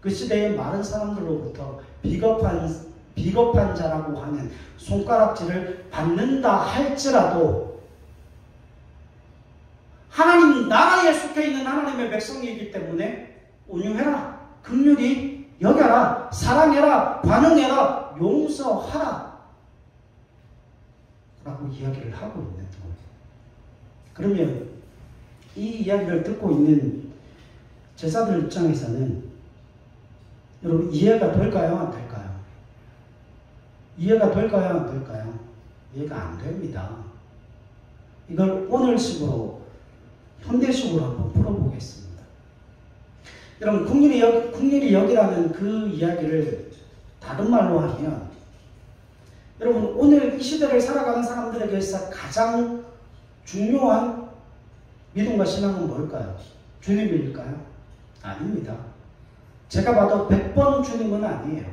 그 시대의 많은 사람들로부터 비겁한 자라고 하는 손가락질을 받는다 할지라도 하나님 나라에 속해 있는 하나님의 백성이기 때문에 온유해라, 긍휼히 여겨라, 사랑해라, 관용해라, 용서하라 라고 이야기를 하고 있는 거예요. 그러면 이 이야기를 듣고 있는 제자들 입장에서는 여러분 이해가 될까요? 안 될까요? 이해가 될까요? 안 될까요? 이해가 안 됩니다. 이걸 오늘식으로 현대식으로 한번 풀어보겠습니다. 여러분 긍휼히 여기라는 그 이야기를 다른 말로 하면 여러분 오늘 이 시대를 살아가는 사람들에게 있어 가장 중요한 믿음과 신앙은 뭘까요? 주님일까요? 아닙니다. 제가 봐도 100번 주님은 아니에요.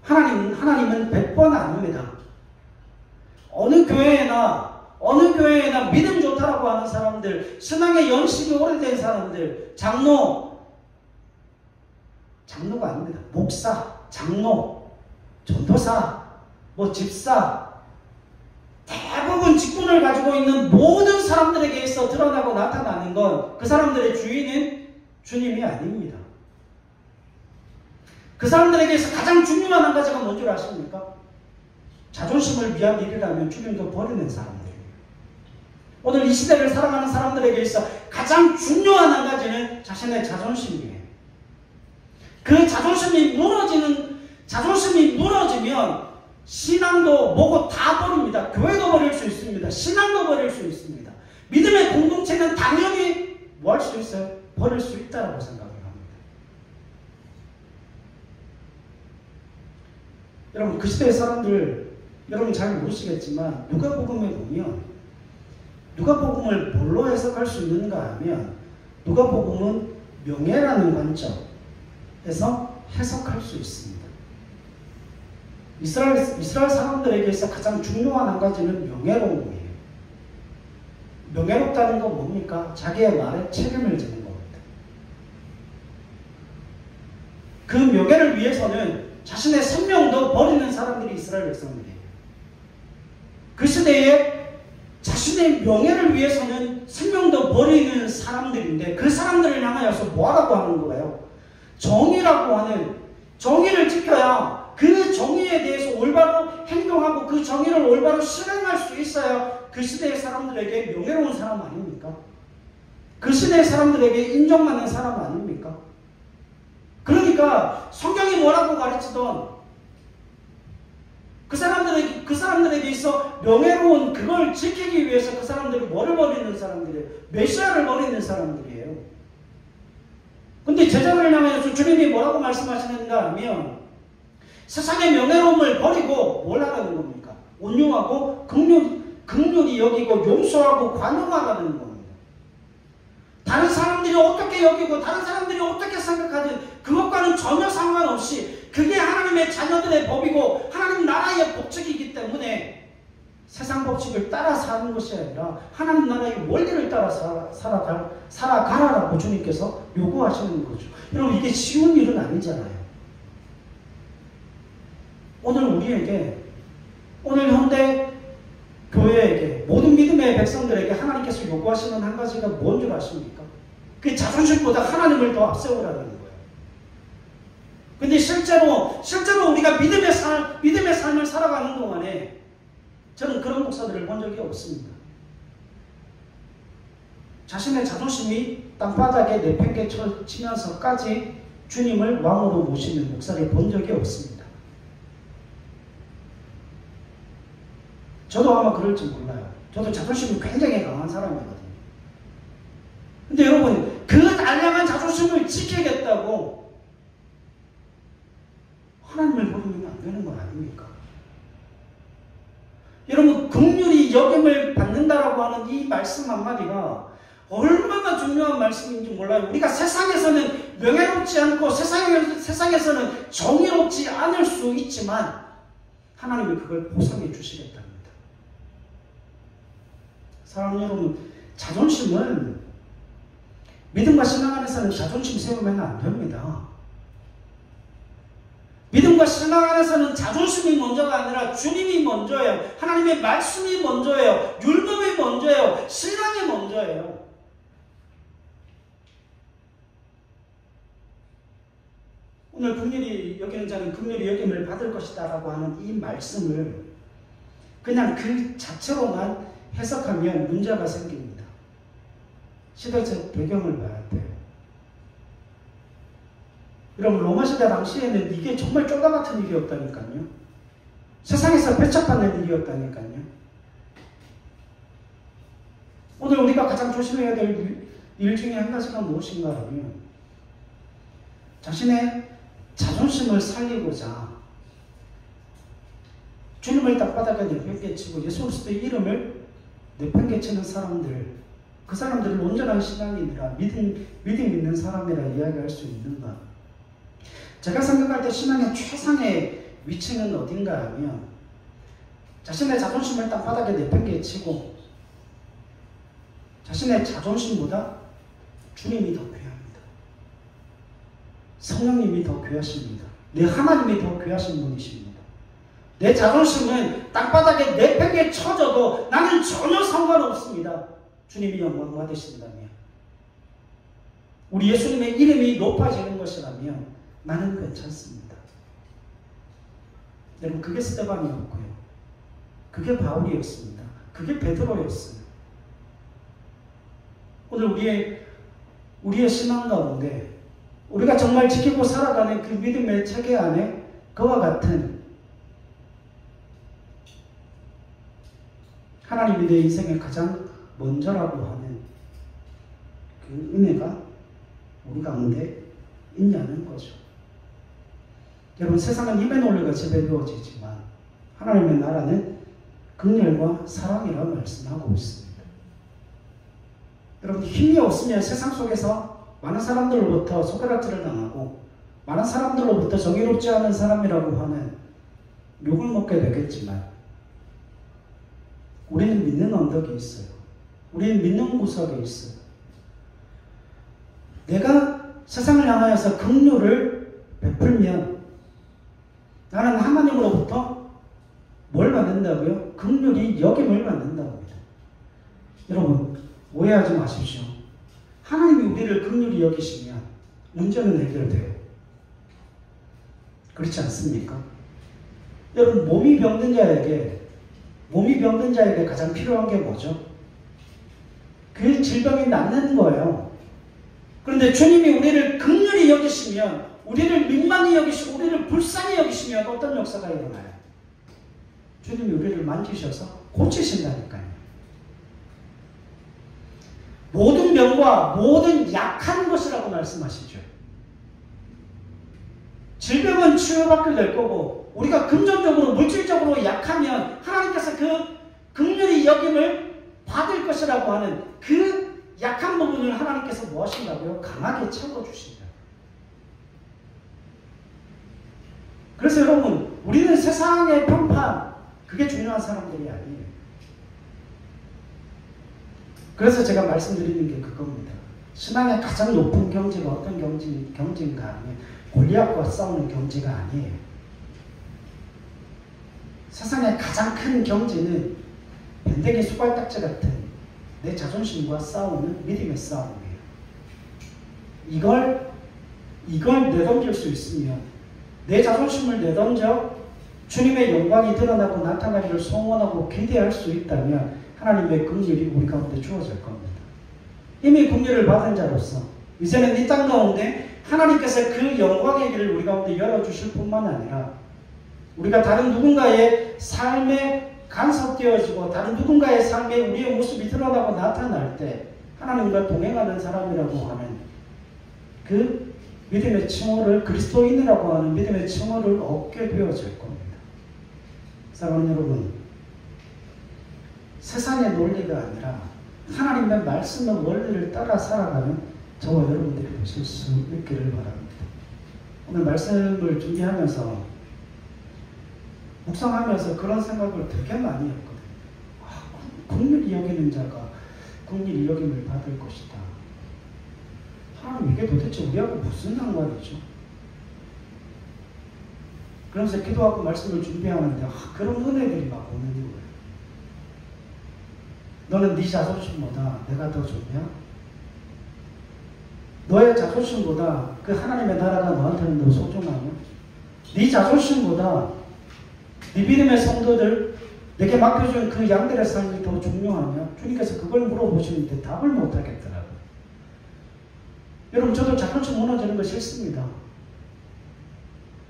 하나님은 100번 아닙니다. 어느 교회에나 믿음 좋다라고 하는 사람들, 신앙의 연식이 오래된 사람들, 장로가 아닙니다. 목사, 장로, 전도사, 집사, 대부분 직분을 가지고 있는 모든 사람들에게 있어 드러나고 나타나는 건 그 사람들의 주인은 주님이 아닙니다. 그 사람들에게 있어 가장 중요한 한 가지가 뭔 줄 아십니까? 자존심을 위한 일이라면 주님도 버리는 사람들이에요. 오늘 이 시대를 살아가는 사람들에게 있어 가장 중요한 한 가지는 자신의 자존심이에요. 그 자존심이 무너지면 신앙도 뭐고 다 버립니다. 교회도 버릴 수 있습니다. 신앙도 버릴 수 있습니다. 믿음의 공동체는 당연히 뭐 할 수 있어요? 버릴 수 있다고 생각을 합니다. 여러분 그 시대의 사람들 여러분 잘 모르시겠지만 누가복음에 보면 누가복음을 뭘로 해석할 수 있는가 하면 누가복음은 명예라는 관점에서 해석할 수 있습니다. 이스라엘 사람들에게 있어 가장 중요한 한 가지는 명예로움이에요. 명예롭다는 건 뭡니까? 자기의 말에 책임을 지는 겁니다. 그 명예를 위해서는 자신의 생명도 버리는 사람들이 이스라엘 백성들이에요. 그 시대에 자신의 명예를 위해서는 생명도 버리는 사람들인데 그 사람들을 향하여서 뭐라고 하는 거예요? 정의라고 하는 정의를 지켜야 그 정의에 대해서 올바로 행동하고 그 정의를 올바로 실행할 수 있어야 그 시대의 사람들에게 명예로운 사람 아닙니까? 그 시대의 사람들에게 인정받는 사람 아닙니까? 그러니까 성경이 뭐라고 가르치던 그 사람들에게 있어 명예로운 그걸 지키기 위해서 그 사람들이 뭐를 버리는 사람들이에요? 메시아를 버리는 사람들이에요. 근데 제자들을 향해서 주님이 뭐라고 말씀하시는가 하면 세상의 명예로움을 버리고 뭘 하라는 겁니까? 온유하고 긍휼히 여기고 용서하고 관용하라는 겁니다. 다른 사람들이 어떻게 여기고 다른 사람들이 어떻게 생각하든 그것과는 전혀 상관없이 그게 하나님의 자녀들의 법이고 하나님 나라의 법칙이기 때문에 세상 법칙을 따라 사는 것이 아니라 하나님 나라의 원리를 따라 살아가라라고 주님께서 요구하시는 거죠. 여러분 이게 쉬운 일은 아니잖아요. 오늘 현대 교회에게 모든 믿음의 백성들에게 하나님께서 요구하시는 한 가지가 뭔 줄 아십니까? 그 자존심보다 하나님을 더 앞세우라는 거예요. 근데 실제로 우리가 믿음의 삶을 살아가는 동안에 저는 그런 목사들을 본 적이 없습니다. 자신의 자존심이 땅바닥에 내팽개치면서까지 주님을 왕으로 모시는 목사를 본 적이 없습니다. 저도 아마 그럴지 몰라요. 저도 자존심이 굉장히 강한 사람이거든요. 근데 여러분 그 단량한 자존심을 지키겠다고 하나님을 버리면 안 되는 건 아닙니까? 말씀 한마디가 얼마나 중요한 말씀인지 몰라요. 우리가 세상에서는 명예롭지 않고 세상에서는 정의롭지 않을 수 있지만 하나님이 그걸 보상해 주시겠답니다. 사랑하는 여러분, 자존심은 믿음과 신앙 안에서는 자존심 세우면 안 됩니다. 믿음과 신앙 안에서는 자존심이 먼저가 아니라 주님이 먼저예요. 하나님의 말씀이 먼저예요. 율법이 먼저예요. 신앙이 먼저예요. 오늘 긍휼히 여기는 자는 긍휼히 여김을 받을 것이다 라고 하는 이 말씀을 그냥 그 자체로만 해석하면 문제가 생깁니다. 시대적 배경을 봐야 돼요. 여러분, 로마시대 당시에는 이게 정말 쪼다 같은 일이었다니까요. 세상에서 배척받는 일이었다니까요. 오늘 우리가 가장 조심해야 될 일 중에 한 가지가 무엇인가 하면 자신의 자존심을 살리고자 주님을 땅바닥에 내팽개치고 예수 그리스도의 이름을 내팽개치는 사람들, 그 사람들을 온전한 신앙인이라 믿음 있는 사람이라 이야기할 수 있는가? 제가 생각할 때 신앙의 최상의 위치는 어딘가 하면 자신의 자존심을 땅바닥에 내팽개치고 자신의 자존심보다 주님이 더 귀합니다. 성령님이 더 귀하십니다. 내 하나님이 더 귀하신 분이십니다. 내 자존심은 땅바닥에 내팽개쳐져도 나는 전혀 상관없습니다. 주님이 영광 받으신다면, 우리 예수님의 이름이 높아지는 것이라면 나는 괜찮습니다. 여러분, 그게 스데반이었고요. 그게 바울이었습니다. 그게 베드로였어요. 오늘 우리의 신앙 가운데 우리가 정말 지키고 살아가는 그 믿음의 체계 안에 그와 같은 하나님이 내 인생의 가장 먼저라고 하는 그 은혜가 우리 가운데 있냐는 거죠. 여러분, 세상은 입의 논리가 지배되어지지만 하나님의 나라는 긍휼과 사랑이라 말씀하고 있습니다. 여러분, 힘이 없으면 세상 속에서 많은 사람들로부터 손가락질을 당하고 많은 사람들로부터 정의롭지 않은 사람이라고 하는 욕을 먹게 되겠지만 우리는 믿는 언덕이 있어요. 우리는 믿는 구석에 있어요. 내가 세상을 향하여서 긍휼을 베풀면 나는 하나님으로부터 뭘 받는다고요? 긍휼히 여김을 받는다고 합니다. 여러분, 오해하지 마십시오. 하나님이 우리를 긍휼히 여기시면 문제는 해결돼요. 그렇지 않습니까? 여러분, 몸이 병든 자에게 가장 필요한 게 뭐죠? 그 질병이 낫는 거예요. 그런데 주님이 우리를 긍휼히 여기시면, 우리를 민망히 여기시고 우리를 불쌍히 여기시면 어떤 역사가 일어나요? 주님이 우리를 만지셔서 고치신다니까요. 모든 병과 모든 약한 것이라고 말씀하시죠. 질병은 치유받게 될 거고 우리가 금전적으로 물질적으로 약하면 하나님께서 그 긍휼히 여김을 받을 것이라고 하는 그 약한 부분을 하나님께서 뭐 하신다고요? 강하게 채워주신다. 그래서 여러분, 우리는 세상의 평판, 그게 중요한 사람들이 아니에요. 그래서 제가 말씀드리는 게 그겁니다. 신앙의 가장 높은 경지가 어떤 경지인가 하면 골리앗과 싸우는 경지가 아니에요. 세상의 가장 큰 경지는 변댕이 수갈딱지 같은 내 자존심과 싸우는 믿음의 싸움이에요. 이걸 내던질 수 있으면, 내 자존심을 내던져 주님의 영광이 드러나고 나타나기를 소원하고 기대할 수 있다면 하나님의 긍휼이 우리 가운데 주어질 겁니다. 이미 긍휼을 받은 자로서 이제는 이 땅 가운데 하나님께서 그 영광의 길을 우리 가운데 열어주실 뿐만 아니라 우리가 다른 누군가의 삶에 간섭되어지고 다른 누군가의 삶에 우리의 모습이 드러나고 나타날 때 하나님과 동행하는 사람이라고 하는 그 믿음의 칭호를, 그리스도인이라고 하는 믿음의 칭호를 얻게 되어질 겁니다. 사랑하는 여러분, 세상의 논리가 아니라 하나님의 말씀의 원리를 따라 살아가는 저와 여러분들이 되실 수 있기를 바랍니다. 오늘 말씀을 준비하면서 묵상하면서 그런 생각을 되게 많이 했거든요. 긍휼히 여기는 자가 긍휼히 여김을 받을 것이다. 하나님 이게 도대체 우리하고 무슨 상관이죠? 그러면서 기도하고 말씀을 준비하는데 그런 은혜들이 막 오는 거예요. 너는 네 자존심보다 내가 더 좋냐? 너의 자존심보다 그 하나님의 나라가 너한테는 더 소중하냐? 네 자존심보다 네 믿음의 성도들 내게 맡겨준 그 양들의 삶이 더 중요하냐? 주님께서 그걸 물어보시는데 답을 못하겠더라고요. 여러분 저도 자존심 무너지는 거 싫습니다.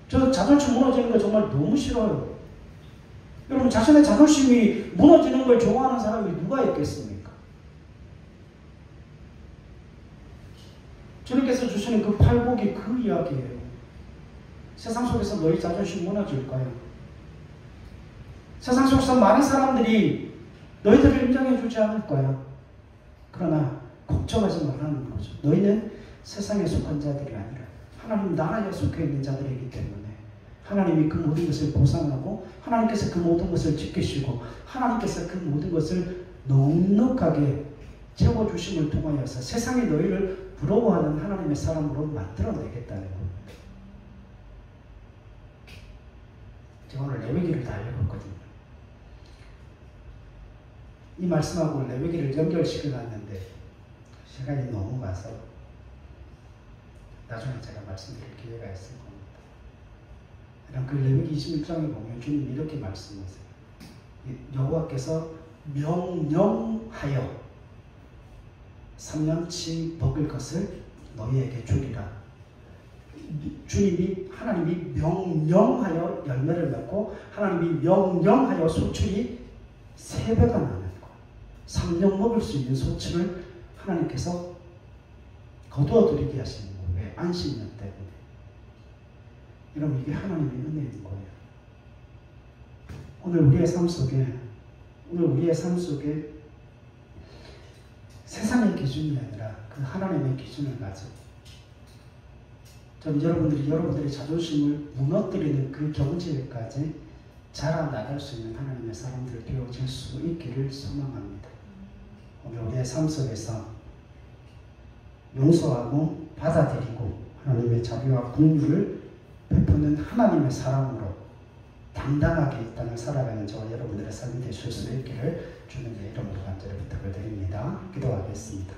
저도 자존심 무너지는 거 정말 너무 싫어요. 여러분 자신의 자존심이 무너지는 걸 좋아하는 사람이 누가 있겠습니까? 주님께서 주시는 그 팔복이 그 이야기예요. 세상 속에서 너희 자존심 무너질까요? 세상 속에서 많은 사람들이 너희들을 인정해 주지 않을 거야. 그러나 걱정하지 말라는 거죠. 너희는 세상에 속한 자들이 아니라 하나님 나라에 속해 있는 자들이기 때문에 하나님이 그 모든 것을 보상하고 하나님께서 그 모든 것을 지키시고 하나님께서 그 모든 것을 넉넉하게 채워주심을 통하여서 세상이 너희를 부러워하는 하나님의 사람으로 만들어내겠다는 겁니다. 제가 오늘 레위기를 다 읽었거든요. 이 말씀하고 레위기를 연결시켜놨는데 시간이 너무 가서 나중에 제가 말씀드릴 기회가 있을 겁니다. 그 레위기 26장에 보면 주님이 이렇게 말씀하세요. 여호와께서 명령하여 3년치 먹을 것을 너희에게 주리라. 주님이 하나님이 명령하여 열매를 맺고 하나님이 명령하여 소출이 3배가 나는 거예요. 3년 먹을 수 있는 소출을 하나님께서 거두어 드리게 하시는 거예요. 왜? 안식년 때문에. 여러분 이게 하나님의 은혜인 거예요. 오늘 우리의 삶 속에 세상의 기준이 아니라 그 하나님의 기준을 가지고 좀 여러분들의 자존심을 무너뜨리는 그 경지에까지 자라나갈 수 있는 하나님의 사람들 되어질 수 있기를 소망합니다. 오늘 우리의 삶 속에서 용서하고 받아들이고 하나님의 자비와 긍휼을 베푸는 하나님의 사람으로 당당하게 이 땅을 살아가는 저와 여러분들의 삶이 되실 수 있기를 주님의 이름으로 간절히 부탁을 드립니다. 기도하겠습니다.